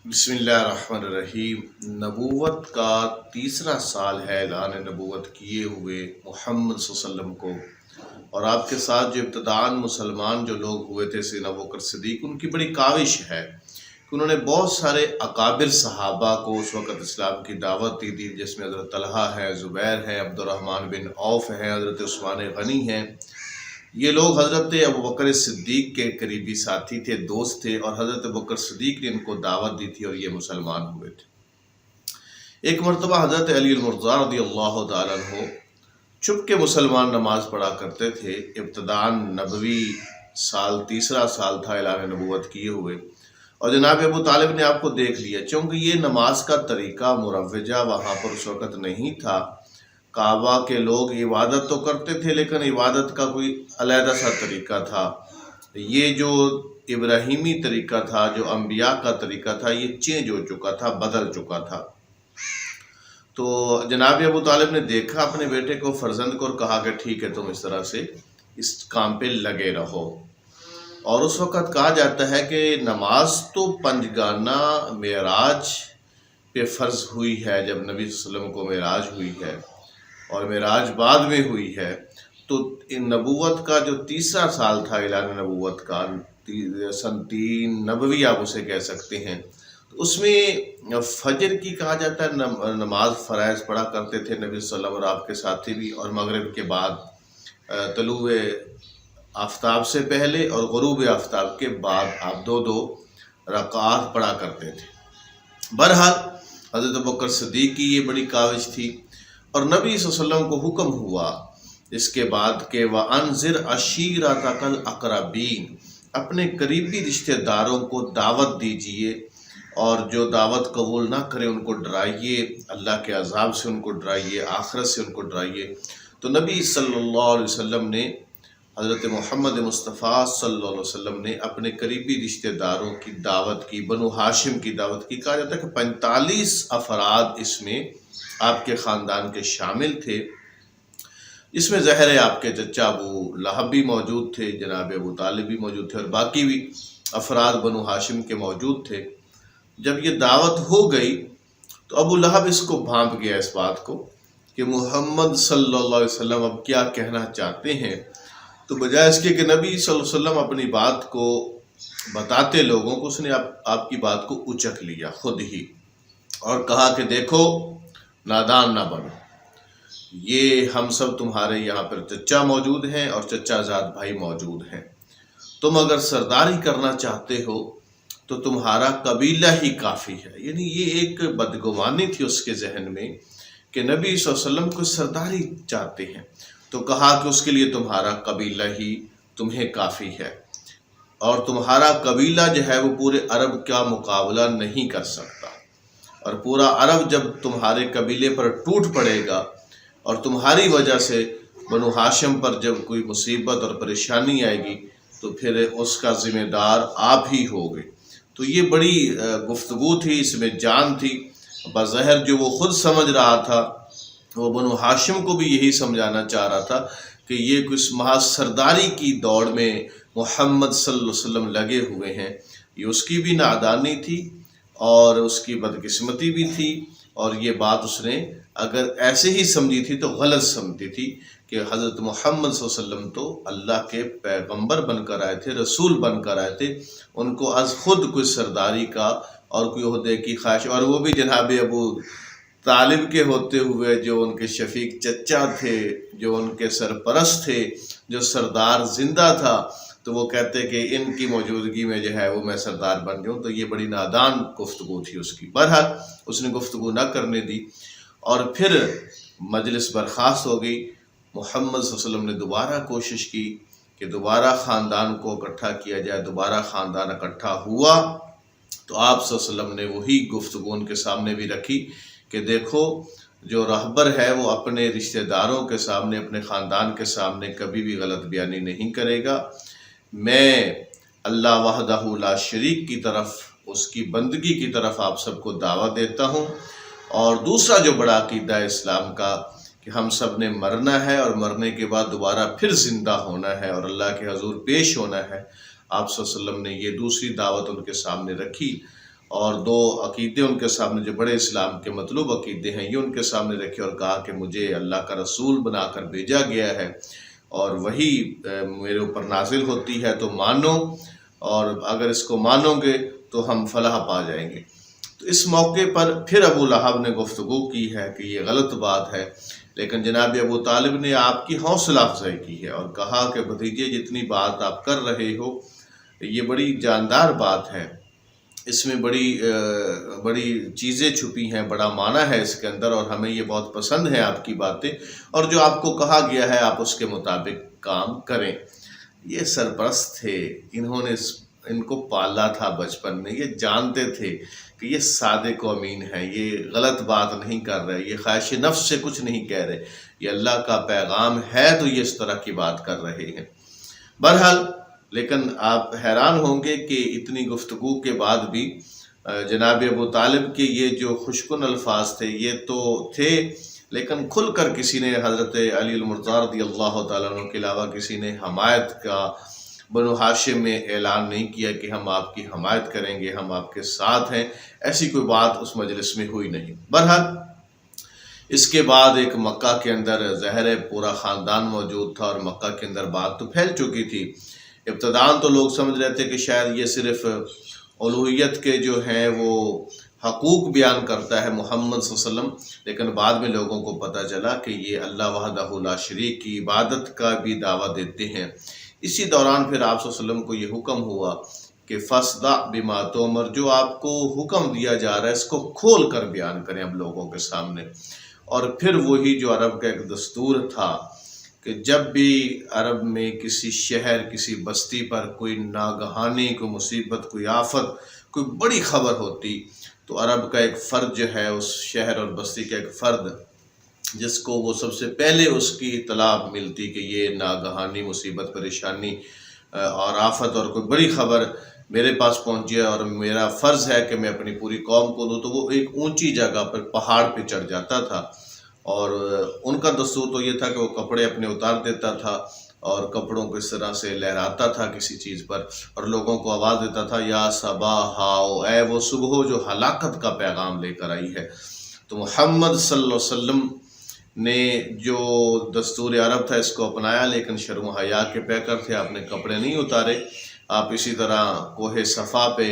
بسم اللہ الرحمن الرحیم۔ نبوت کا تیسرا سال ہے اعلان نبوت کیے ہوئے محمد صلی اللہ علیہ وسلم کو، اور آپ کے ساتھ جو ابتداءً مسلمان جو لوگ ہوئے تھے سیدنا ابوبکر صدیق، ان کی بڑی کاوش ہے کہ انہوں نے بہت سارے اکابر صحابہ کو اس وقت اسلام کی دعوت دی تھی، جس میں حضرت طلحہ ہے، زبیر ہے، عبد الرحمن بن عوف ہیں، حضرت عثمان غنی ہیں۔ یہ لوگ حضرت ابوبکر صدیق کے قریبی ساتھی تھے، دوست تھے، اور حضرت ابوبکر صدیق نے ان کو دعوت دی تھی اور یہ مسلمان ہوئے تھے۔ ایک مرتبہ حضرت علی المرضی رضی اللہ تعالیٰ عنہ چھپ کے مسلمان نماز پڑھا کرتے تھے۔ ابتداءً نبوی سال، تیسرا سال تھا اعلان نبوت کیے ہوئے، اور جناب ابو طالب نے آپ کو دیکھ لیا۔ چونکہ یہ نماز کا طریقہ مروجہ وہاں پر اس وقت نہیں تھا، کعبہ کے لوگ عبادت تو کرتے تھے لیکن عبادت کا کوئی علیحدہ سا طریقہ تھا۔ یہ جو ابراہیمی طریقہ تھا، جو انبیاء کا طریقہ تھا، یہ چینج ہو چکا تھا، بدل چکا تھا۔ تو جناب ابو طالب نے دیکھا اپنے بیٹے کو، فرزند کو، اور کہا کہ ٹھیک ہے، تم اس طرح سے اس کام پہ لگے رہو۔ اور اس وقت کہا جاتا ہے کہ نماز تو پنجگانہ معراج پہ فرض ہوئی ہے، جب نبی صلی اللہ علیہ وسلم کو معراج ہوئی ہے اور معراج بعد میں ہوئی ہے، تو نبوت کا جو تیسرا سال تھا اعلان نبوت کا، سن 3 نبوی آپ اسے کہہ سکتے ہیں، تو اس میں فجر کی کہا جاتا ہے نماز فرائض پڑھا کرتے تھے نبی صلی اللہ علیہ وسلم اور آپ کے ساتھی بھی، اور مغرب کے بعد، طلوع آفتاب سے پہلے اور غروب آفتاب کے بعد آپ 2 رکعات پڑھا کرتے تھے۔ بہرحال حضرت ابوبکر صدیق کی یہ بڑی کاوش تھی، اور نبی صلی اللہ علیہ وسلم کو حکم ہوا اس کے بعد کہ وَأَنذِرْ عَشِيرَتَكَ الْأَقْرَبِينَ، اپنے قریبی رشتہ داروں کو دعوت دیجئے، اور جو دعوت قبول نہ کرے ان کو ڈرائیے، اللہ کے عذاب سے ان کو ڈرائیے، آخرت سے ان کو ڈرائیے۔ تو نبی صلی اللہ علیہ وسلم نے، حضرت محمد مصطفیٰ صلی اللہ علیہ وسلم نے اپنے قریبی رشتہ داروں کی دعوت کی، بنو ہاشم کی دعوت کی۔ کہا جاتا ہے کہ 45 افراد اس میں آپ کے خاندان کے شامل تھے۔ اس میں ظاہر ہے آپ کے چچا ابو لہب بھی موجود تھے، جناب ابو طالب بھی موجود تھے، اور باقی بھی افراد بنو ہاشم کے موجود تھے۔ جب یہ دعوت ہو گئی تو ابو لہب اس کو بھانپ گیا، اس بات کو کہ محمد صلی اللہ علیہ وسلم اب کیا کہنا چاہتے ہیں، تو بجائے اس کے کہ نبی صلی اللہ علیہ وسلم اپنی بات کو بتاتے لوگوں کو، اس نے آپ کی بات کو اچک لیا خود ہی، اور کہا کہ دیکھو، نادان نہ بنو، یہ ہم سب تمہارے یہاں پر چچا موجود ہیں اور چچا زاد بھائی موجود ہیں، تم اگر سرداری کرنا چاہتے ہو تو تمہارا قبیلہ ہی کافی ہے۔ یعنی یہ ایک بدگمانی تھی اس کے ذہن میں کہ نبی صلی اللہ علیہ وسلم کو سرداری چاہتے ہیں، تو کہا کہ اس کے لیے تمہارا قبیلہ ہی تمہیں کافی ہے، اور تمہارا قبیلہ جو ہے وہ پورے عرب کا مقابلہ نہیں کر سکتا، اور پورا عرب جب تمہارے قبیلے پر ٹوٹ پڑے گا اور تمہاری وجہ سے بنو ہاشم پر جب کوئی مصیبت اور پریشانی آئے گی تو پھر اس کا ذمہ دار آپ ہی ہوگے۔ تو یہ بڑی گفتگو تھی، اس میں جان تھی۔ بظاہر جو وہ خود سمجھ رہا تھا، وہ بنو ہاشم کو بھی یہی سمجھانا چاہ رہا تھا کہ یہ کچھ محض سرداری کی دوڑ میں محمد صلی اللہ علیہ وسلم لگے ہوئے ہیں۔ یہ اس کی بھی نادانی تھی اور اس کی بدقسمتی بھی تھی، اور یہ بات اس نے اگر ایسے ہی سمجھی تھی تو غلط سمجھی تھی کہ حضرت محمد صلی اللہ علیہ وسلم تو اللہ کے پیغمبر بن کر آئے تھے، رسول بن کر آئے تھے، ان کو از خود کوئی سرداری کا اور کوئی عہدے کی خواہش، اور وہ بھی جناب ابو طالب کے ہوتے ہوئے، جو ان کے شفیق چچا تھے، جو ان کے سرپرست تھے، جو سردار زندہ تھا، تو وہ کہتے کہ ان کی موجودگی میں جو ہے وہ میں سردار بن جاؤں۔ تو یہ بڑی نادان گفتگو تھی اس کی۔ بہرحال اس نے گفتگو نہ کرنے دی، اور پھر مجلس برخاست ہو گئی۔ محمد صلی اللہ علیہ وسلم نے دوبارہ کوشش کی کہ دوبارہ خاندان کو اکٹھا کیا جائے، دوبارہ خاندان اکٹھا ہوا، تو آپ صلی اللہ علیہ وسلم نے وہی گفتگو ان کے سامنے بھی رکھی کہ دیکھو، جو رہبر ہے وہ اپنے رشتہ داروں کے سامنے، اپنے خاندان کے سامنے کبھی بھی غلط بیانی نہیں کرے گا۔ میں اللہ وحدہ لا شریک کی طرف، اس کی بندگی کی طرف آپ سب کو دعوت دیتا ہوں، اور دوسرا جو بڑا عقیدہ ہے اسلام کا کہ ہم سب نے مرنا ہے، اور مرنے کے بعد دوبارہ پھر زندہ ہونا ہے اور اللہ کے حضور پیش ہونا ہے۔ آپ صلی اللہ علیہ وسلم نے یہ دوسری دعوت ان کے سامنے رکھی، اور دو عقیدے ان کے سامنے جو بڑے اسلام کے مطلوب عقیدے ہیں یہ ان کے سامنے رکھے اور کہا کہ مجھے اللہ کا رسول بنا کر بھیجا گیا ہے اور وہی میرے اوپر نازل ہوتی ہے تو مانو، اور اگر اس کو مانو گے تو ہم فلاح پا جائیں گے۔ تو اس موقع پر پھر ابو لہب نے گفتگو کی ہے کہ یہ غلط بات ہے، لیکن جناب ابو طالب نے آپ کی حوصلہ افزائی کی ہے اور کہا کہ بھتیجے جتنی بات آپ کر رہے ہو یہ بڑی جاندار بات ہے، اس میں بڑی چیزیں چھپی ہیں، بڑا معنی ہے اس کے اندر، اور ہمیں یہ بہت پسند ہے آپ کی باتیں، اور جو آپ کو کہا گیا ہے آپ اس کے مطابق کام کریں۔ یہ سرپرست تھے، انہوں نے ان کو پالا تھا بچپن میں، یہ جانتے تھے کہ یہ صادق و امین ہے، یہ غلط بات نہیں کر رہے، یہ خواہش نفس سے کچھ نہیں کہہ رہے، یہ اللہ کا پیغام ہے تو یہ اس طرح کی بات کر رہے ہیں۔ بہرحال لیکن آپ حیران ہوں گے کہ اتنی گفتگو کے بعد بھی جناب ابو طالب کے یہ جو خوشکن الفاظ تھے یہ تو تھے، لیکن کھل کر کسی نے حضرت علی المرتضیٰ رضی اللہ تعالیٰ عنہ کے علاوہ کسی نے حمایت کا بنو ہاشم میں اعلان نہیں کیا کہ ہم آپ کی حمایت کریں گے، ہم آپ کے ساتھ ہیں، ایسی کوئی بات اس مجلس میں ہوئی نہیں۔ بہرحال اس کے بعد ایک مکہ کے اندر ظاہر پورا خاندان موجود تھا اور مکہ کے اندر بات تو پھیل چکی تھی۔ ابتداءً تو لوگ سمجھ رہے تھے کہ شاید یہ صرف الوہیت کے جو ہیں وہ حقوق بیان کرتا ہے محمد صلی اللہ علیہ وسلم، لیکن بعد میں لوگوں کو پتہ چلا کہ یہ اللہ وحدہ لا شریک کی عبادت کا بھی دعویٰ دیتے ہیں۔ اسی دوران پھر آپ صلی اللہ علیہ وسلم کو یہ حکم ہوا کہ فَاصْدَعْ بِمَا تُؤْمَرُ، جو آپ کو حکم دیا جا رہا ہے اس کو کھول کر بیان کریں اب لوگوں کے سامنے۔ اور پھر وہی جو عرب کا ایک دستور تھا کہ جب بھی عرب میں کسی شہر کسی بستی پر کوئی ناگہانی کوئی مصیبت کوئی آفت کوئی بڑی خبر ہوتی تو عرب کا ایک فرد جو ہے اس شہر اور بستی کا ایک فرد جس کو وہ سب سے پہلے اس کی اطلاع ملتی کہ یہ ناگہانی مصیبت پریشانی اور آفت اور کوئی بڑی خبر میرے پاس پہنچی ہے اور میرا فرض ہے کہ میں اپنی پوری قوم کو دوں، تو وہ ایک اونچی جگہ پر پہاڑ پہ چڑھ جاتا تھا، اور ان کا دستور تو یہ تھا کہ وہ کپڑے اپنے اتار دیتا تھا اور کپڑوں کو اس طرح سے لہراتا تھا کسی چیز پر اور لوگوں کو آواز دیتا تھا یا صباحاؤ، اے وہ صبح جو ہلاکت کا پیغام لے کر آئی ہے۔ تو محمد صلی اللہ علیہ وسلم نے جو دستور عرب تھا اس کو اپنایا، لیکن شرم و حیا کے پیکر تھے، آپ نے کپڑے نہیں اتارے۔ آپ اسی طرح کوہ صفا پہ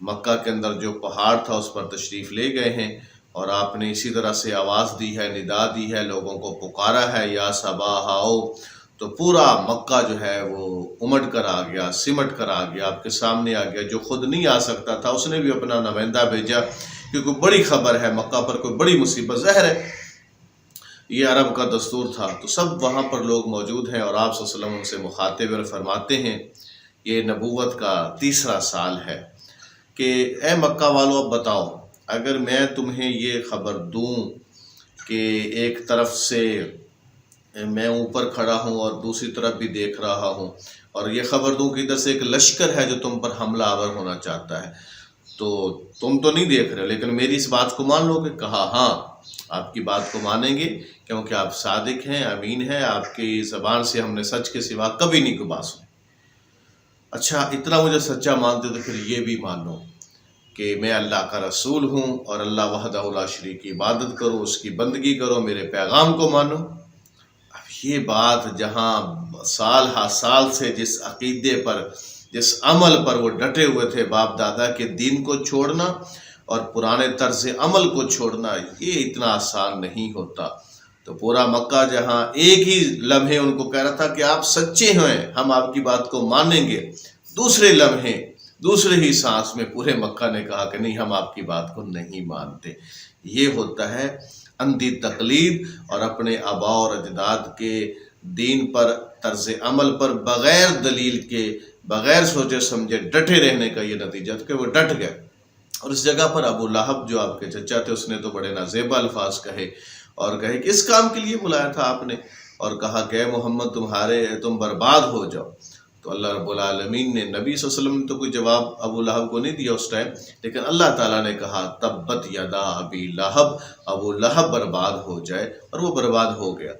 مکہ کے اندر جو پہاڑ تھا اس پر تشریف لے گئے ہیں اور آپ نے اسی طرح سے آواز دی ہے، ندا دی ہے، لوگوں کو پکارا ہے یا صباحاؤ، تو پورا مکہ جو ہے وہ امٹ کر آ گیا، سمٹ کر آ گیا، آپ کے سامنے آ گیا۔ جو خود نہیں آ سکتا تھا اس نے بھی اپنا نمائندہ بھیجا، کیونکہ بڑی خبر ہے، مکہ پر کوئی بڑی مصیبت ظاہر ہے، یہ عرب کا دستور تھا۔ تو سب وہاں پر لوگ موجود ہیں اور آپ صلی اللہ علیہ وسلم ان سے مخاطب اور فرماتے ہیں یہ نبوت کا تیسرا سال ہے کہ اے مکہ والو اب بتاؤ، اگر میں تمہیں یہ خبر دوں کہ ایک طرف سے میں اوپر کھڑا ہوں اور دوسری طرف بھی دیکھ رہا ہوں، اور یہ خبر دوں کہ ادھر سے ایک لشکر ہے جو تم پر حملہ آور ہونا چاہتا ہے، تو تم تو نہیں دیکھ رہے لیکن میری اس بات کو مان لو گے؟ کہا ہاں، آپ کی بات کو مانیں گے کیونکہ آپ صادق ہیں، امین ہیں، آپ کی زبان سے ہم نے سچ کے سوا کبھی نہیں گبا سنی۔ اچھا اتنا مجھے سچا مانتے تو پھر یہ بھی مانو کہ میں اللہ کا رسول ہوں اور اللہ وحدہ لا شریک کی عبادت کرو، اس کی بندگی کرو، میرے پیغام کو مانو۔ اب یہ بات جہاں سال ہا سال سے جس عقیدے پر جس عمل پر وہ ڈٹے ہوئے تھے، باپ دادا کے دین کو چھوڑنا اور پرانے طرز عمل کو چھوڑنا یہ اتنا آسان نہیں ہوتا۔ تو پورا مکہ جہاں ایک ہی لمحے ان کو کہہ رہا تھا کہ آپ سچے ہیں، ہم آپ کی بات کو مانیں گے، دوسرے لمحے دوسرے ہی سانس میں پورے مکہ نے کہا کہ نہیں، ہم آپ کی بات کو نہیں مانتے۔ یہ ہوتا ہے اندھی تقلید اور اپنے آباء اور اجداد کے دین پر طرز عمل پر بغیر دلیل کے بغیر سوچے سمجھے ڈٹے رہنے کا یہ نتیجہ تھا کہ وہ ڈٹ گئے۔ اور اس جگہ پر ابو لہب جو آپ کے چچا تھے اس نے تو بڑے نازیبا الفاظ کہے اور کہے کہ اس کام کے لیے بلایا تھا آپ نے، اور کہا کہ اے محمد تم برباد ہو جاؤ۔ تو اللہ رب العالمین نے نبی صلی اللہ علیہ وسلم نے تو کوئی جواب ابو لہب کو نہیں دیا اس ٹائم، لیکن اللہ تعالیٰ نے کہا تبت یدا ابی لہب، ابو لہب برباد ہو جائے، اور وہ برباد ہو گیا۔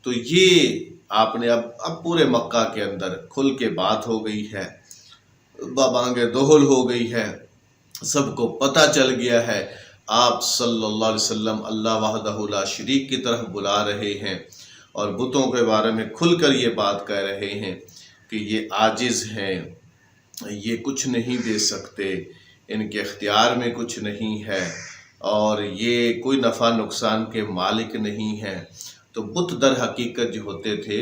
تو یہ آپ نے اب پورے مکہ کے اندر کھل کے بات ہو گئی ہے، بابانگ دہل ہو گئی ہے، سب کو پتہ چل گیا ہے آپ صلی اللہ علیہ وسلم اللہ وحدہ لا شریک کی طرف بلا رہے ہیں، اور بتوں کے بارے میں کھل کر یہ بات کہہ رہے ہیں کہ یہ عاجز ہیں، یہ کچھ نہیں دے سکتے، ان کے اختیار میں کچھ نہیں ہے، اور یہ کوئی نفع نقصان کے مالک نہیں ہیں۔ تو بت در حقیقت جو ہوتے تھے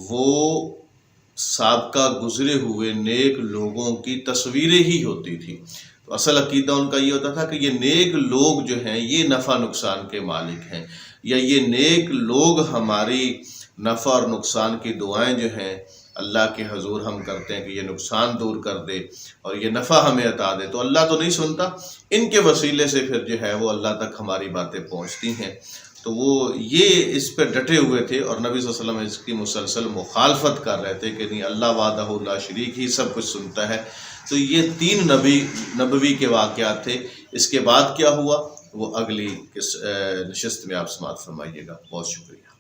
وہ سابقہ گزرے ہوئے نیک لوگوں کی تصویریں ہی ہوتی تھی۔ تو اصل عقیدہ ان کا یہ ہوتا تھا کہ یہ نیک لوگ جو ہیں یہ نفع نقصان کے مالک ہیں، یا یہ نیک لوگ ہماری نفع اور نقصان کی دعائیں جو ہیں اللہ کے حضور ہم کرتے ہیں کہ یہ نقصان دور کر دے اور یہ نفع ہمیں عطا دے، تو اللہ تو نہیں سنتا، ان کے وسیلے سے پھر جو ہے وہ اللہ تک ہماری باتیں پہنچتی ہیں۔ تو وہ یہ اس پہ ڈٹے ہوئے تھے، اور نبی صلی اللہ علیہ وسلم اس کی مسلسل مخالفت کر رہے تھے کہ نہیں، اللہ وحدہ لا شریک ہی سب کچھ سنتا ہے۔ تو یہ 3 نبوی کے واقعات تھے۔ اس کے بعد کیا ہوا وہ اگلی نشست میں آپ سماعت فرمائیے گا۔ بہت شکریہ۔